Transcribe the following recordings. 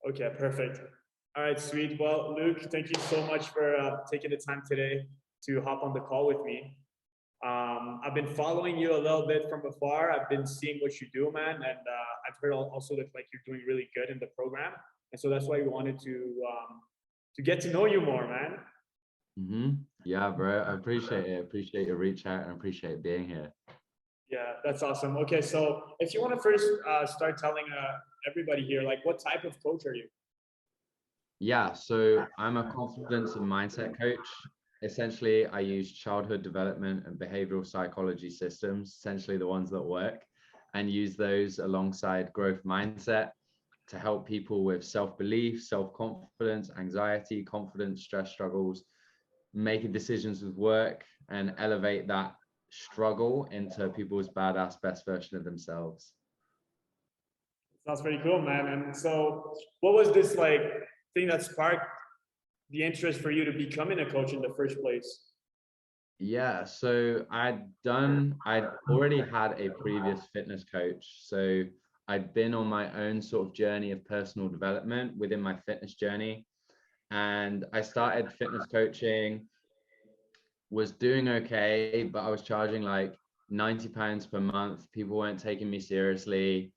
Okay, perfect. All right, sweet. Well, Luke, thank you so much for taking the time today to hop on the call with me. I've been following you a little bit from afar. I've been seeing what you do, man, and I've heard also that like you're doing really good in the program, and so that's why we wanted to get to know you more, man. Yeah, bro. I appreciate it. Appreciate your reach out and appreciate being here. Yeah, that's awesome. Okay, so if you want to first start telling everybody here, like, what type of coach are you? Yeah, so I'm a confidence and mindset coach. Essentially, I use childhood development and behavioral psychology systems, essentially the ones that work, and use those alongside growth mindset to help people with self-belief, self-confidence, anxiety, confidence, stress struggles, making decisions with work, and elevate that struggle into people's badass best version of themselves. Sounds pretty cool, man. And so, what was this like thing that sparked the interest for you to becoming a coach in the first place? Yeah, so I'd already had a previous fitness coach. So I'd been on my own sort of journey of personal development within my fitness journey. And I started fitness coaching, was doing okay, but I was charging like £90 per month. People weren't taking me seriously.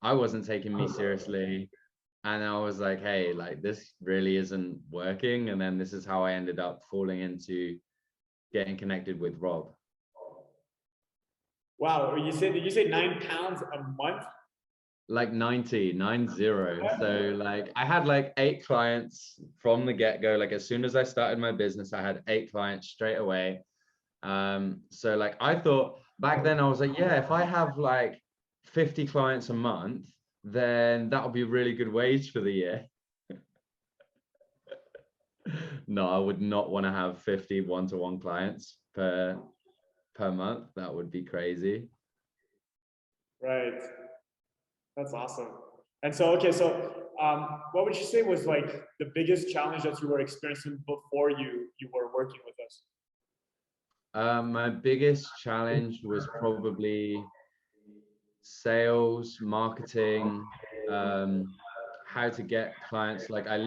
I wasn't taking me seriously. And I was like, hey, like this really isn't working. And then this is how I ended up falling into getting connected with Rob. Wow, did you say £9 a month? Like 90. So like I had like 8 clients from the get-go. Like as soon as I started my business, I had 8 clients straight away. So like I thought back then, I was like, yeah, if I have like 50 clients a month, then that'll be a really good wage for the year. No, I would not want to have 50 one-to-one clients per month. That would be crazy. Right. That's awesome. And so, okay, so what would you say was like the biggest challenge that you were experiencing before you were working with us? My biggest challenge was probably sales, marketing, how to get clients. Like I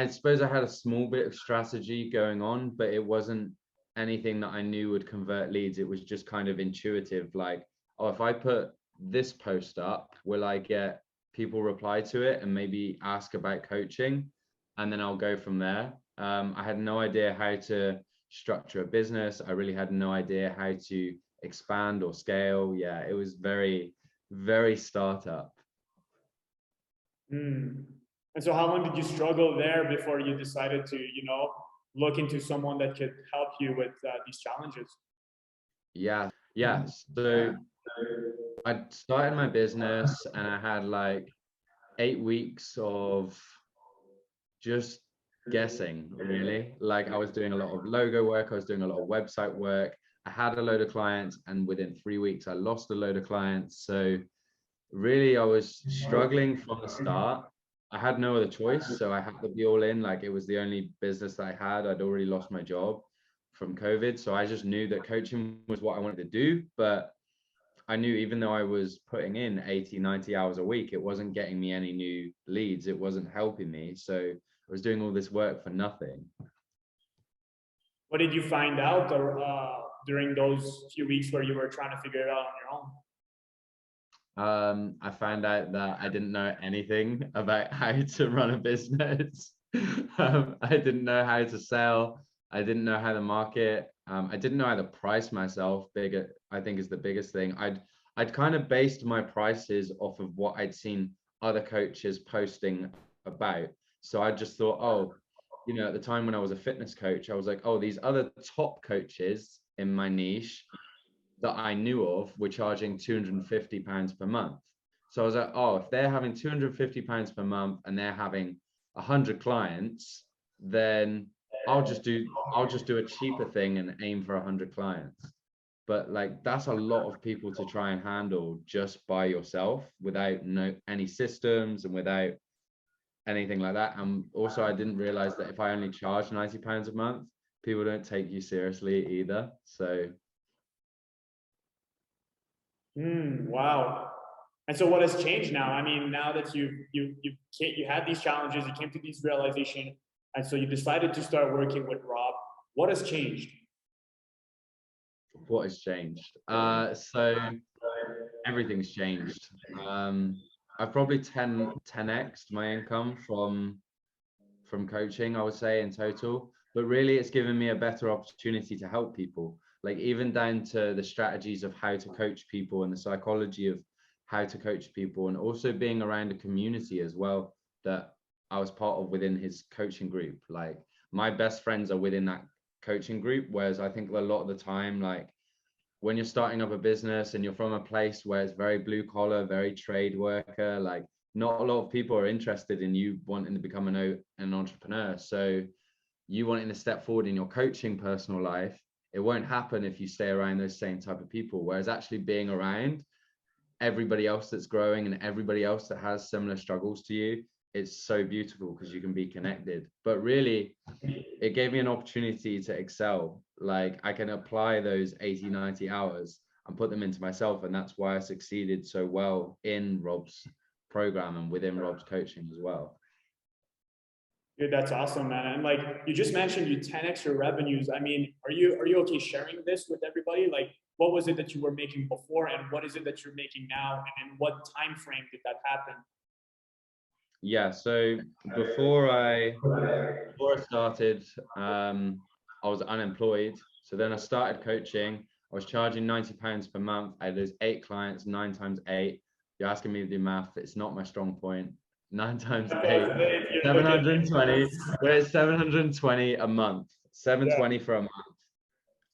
suppose I had a small bit of strategy going on, but it wasn't anything that I knew would convert leads. It was just kind of intuitive, like, oh, if I put this post up, will I get people reply to it and maybe ask about coaching? And then I'll go from there. I had no idea how to structure a business. I really had no idea how to expand or scale. Yeah, it was very, very startup. Hmm. And so, how long did you struggle there before you decided to, look into someone that could help you with these challenges? Yeah. So I started my business and I had like 8 weeks of just guessing, really. Like I was doing a lot of logo work, I was doing a lot of website work. I had a load of clients, and within 3 weeks, I lost a load of clients. So really, I was struggling from the start. I had no other choice, so I had to be all in. Like it was the only business that I had. I'd already lost my job from COVID, so I just knew that coaching was what I wanted to do. But I knew even though I was putting in 80, 90 hours a week, it wasn't getting me any new leads. It wasn't helping me. So I was doing all this work for nothing. What did you find out during those few weeks where you were trying to figure it out on your own? I found out that I didn't know anything about how to run a business. I didn't know how to sell. I didn't know how to market. I didn't know how to price myself. Bigger, I think, is the biggest thing. I'd kind of based my prices off of what I'd seen other coaches posting about. So I just thought, oh, at the time when I was a fitness coach, I was like, oh, these other top coaches in my niche that I knew of were charging £250 per month. So I was like, oh, if they're having £250 per month and they're having 100 clients, then I'll just do a cheaper thing and aim for 100 clients. But like that's a lot of people to try and handle just by yourself without any systems and without anything like that. And also I didn't realize that if I only charge £90 a month, people don't take you seriously either. So Wow. And so what has changed now? I mean, now that you had these challenges, you came to these realization, and so you decided to start working with Rob. What has changed? What has changed? So everything's changed. I've probably 10x'd my income from coaching, I would say, in total. But really, it's given me a better opportunity to help people, like even down to the strategies of how to coach people and the psychology of how to coach people, and also being around a community as well that I was part of within his coaching group. Like my best friends are within that coaching group, whereas I think a lot of the time, like when you're starting up a business and you're from a place where it's very blue collar, very trade worker, like not a lot of people are interested in you wanting to become an entrepreneur. So you wanting to step forward in your coaching personal life, it won't happen if you stay around those same type of people. Whereas actually being around everybody else that's growing and everybody else that has similar struggles to you, it's so beautiful because you can be connected. But really, it gave me an opportunity to excel. Like I can apply those 80, 90 hours and put them into myself. And that's why I succeeded so well in Rob's program and within Rob's coaching as well. Dude, that's awesome, man. And like you just mentioned, you 10x your revenues. I mean, are you okay sharing this with everybody? Like, what was it that you were making before, and what is it that you're making now, and in what time frame did that happen? Yeah, so before I started, I was unemployed. So then I started coaching. I was charging £90 per month. I had those 8 clients, 9 times 8. You're asking me to do math. It's not my strong point. 9 times 8, 720. But it's 720 a month. 720 for a month.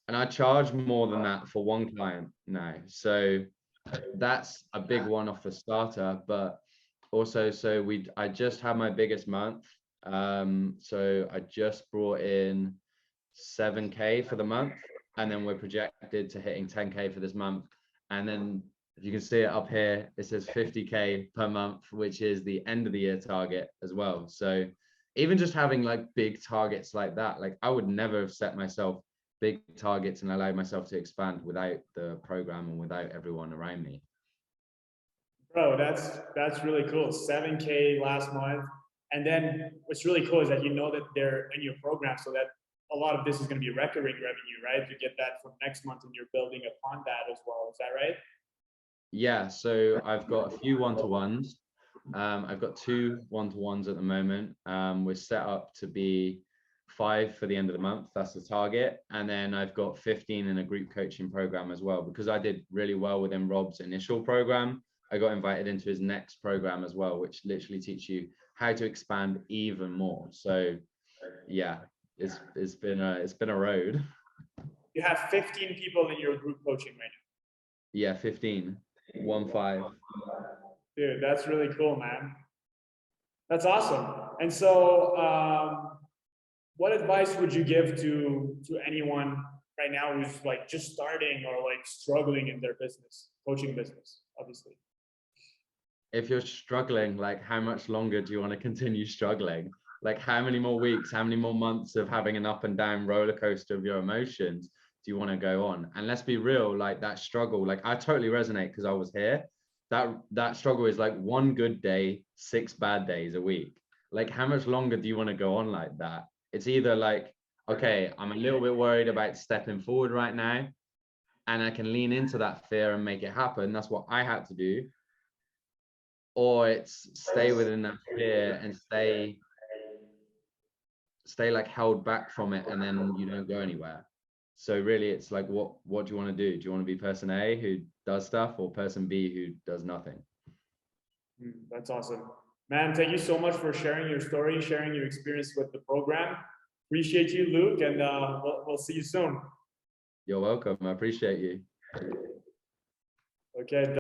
And I charge more than that for one client now. So that's a big one off the starter. But also, I just had my biggest month. So I just brought in 7K for the month, and then we're projected to hitting 10K for this month. And then if you can see it up here, it says 50K per month, which is the end of the year target as well. So even just having like big targets like that, like I would never have set myself big targets and allowed myself to expand without the program and without everyone around me. Bro, that's really cool. 7K last month. And then what's really cool is that you know that they're in your program, so that a lot of this is going to be recurring revenue, right? You get that for next month and you're building upon that as well. Is that right? Yeah, so I've got a few one-to-ones. I've got 2 one-to-ones at the moment. We're set up to be 5 for the end of the month. That's the target. And then I've got 15 in a group coaching program as well, because I did really well within Rob's initial program. I got invited into his next program as well, which literally teaches you how to expand even more. So yeah, it's been a road. You have 15 people in your group coaching right now. Yeah, 15. 1-5. Dude, that's really cool, man. That's awesome. And so what advice would you give to anyone right now who's like just starting or like struggling in their business, coaching business, obviously? If you're struggling, like how much longer do you want to continue struggling? Like how many more weeks, how many more months of having an up and down roller coaster of your emotions do you want to go on? And let's be real, like that struggle, like I totally resonate because I was here. That struggle is like 1 good day, 6 bad days a week. Like how much longer do you want to go on like that? It's either like, okay, I'm a little bit worried about stepping forward right now, and I can lean into that fear and make it happen. That's what I had to do. Or it's stay within that fear and stay like held back from it, and then you don't go anywhere. So really it's like, what do you want to do? Do you want to be person A who does stuff, or person B who does nothing? That's awesome, man. Thank you so much for sharing your story, sharing your experience with the program. Appreciate you, Luke, and we'll see you soon. You're welcome. I appreciate you. Okay.